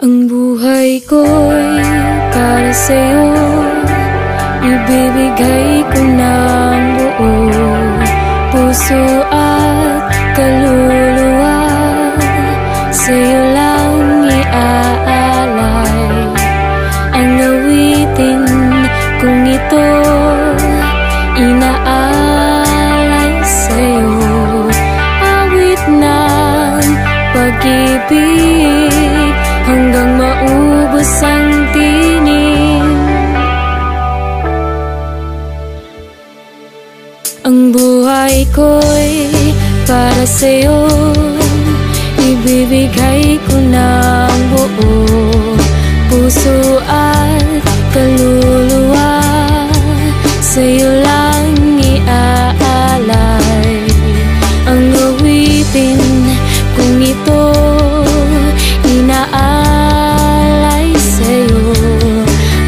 Ang buhay ko'y para sa'yo, ibibigay ko ng buo puso at kaluluwa. Sa'yo lang iaalay ang awitin kung ito, inaalay sa'yo. Awit ng pag-ibig hanggang maubos ang tinig. Ang buhay ko'y para sa'yo, ibibigay ko ng buo puso at kaluluwa. Sa'yo lang iaalay ang awitin kung ito, inaalay sa'yo.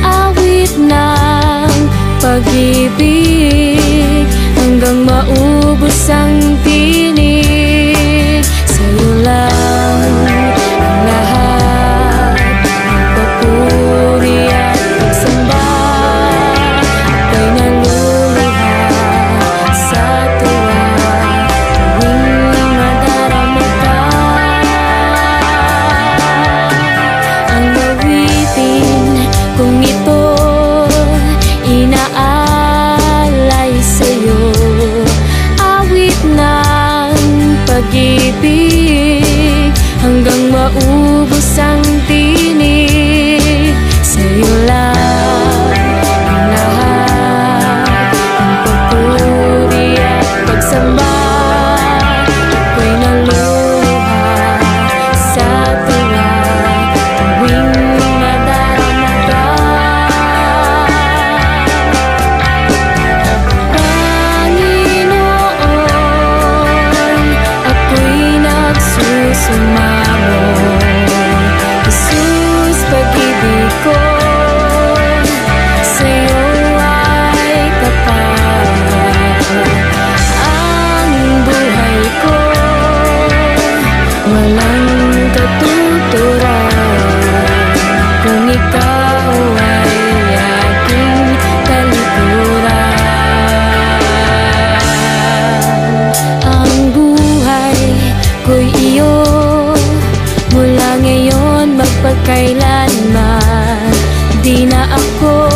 Awit ng pag-ibig hanggang maubos ang tinig. Sa'yo lang ang lahat ng papuri at pagsamba. Ako'y naluluha sa tuwa tuwing madarama ka. Ang awitin kung ito, inaalay sa'yo. Awit ng pag-ibig hanggang maubos ang tinig. Sa'yo lang ang lahat ng papuri at pagsamba. Ako'y naluluha sa tuwa tuwing madarama ka. Panginoon, ako'y nagsusumamo. Jesus, pag-ibig ko sa'yo ay tapat. Ang buhay ko walang katuturan kung ikaw ay aking talikuran. Ang buhay ko'y iyo mula ngayon magpagkailanman. Di na ako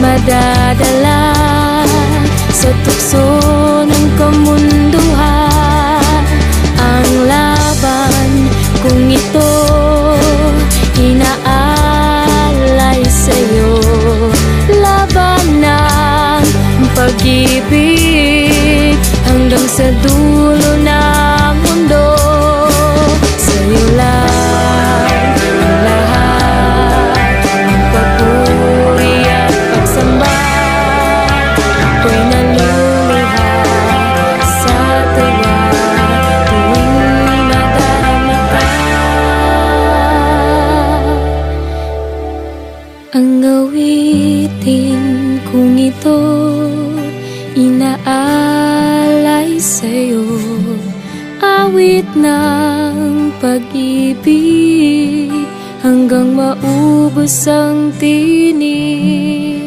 madadala sa tukso ng kamunduhan. Ang laban kung ito, inaalay sa'yo. Laban ng pag-ibig hanggang sa dulo ng mundo. Sa'yo lang ang lahat ng papuri at pagsamba. Ako'y naluluha sa tuwa tuwing nadarama ka. Ang awitin kung ito, inaalay sa'yo. Awit ng pag-ibig hanggang maubos ang tinig.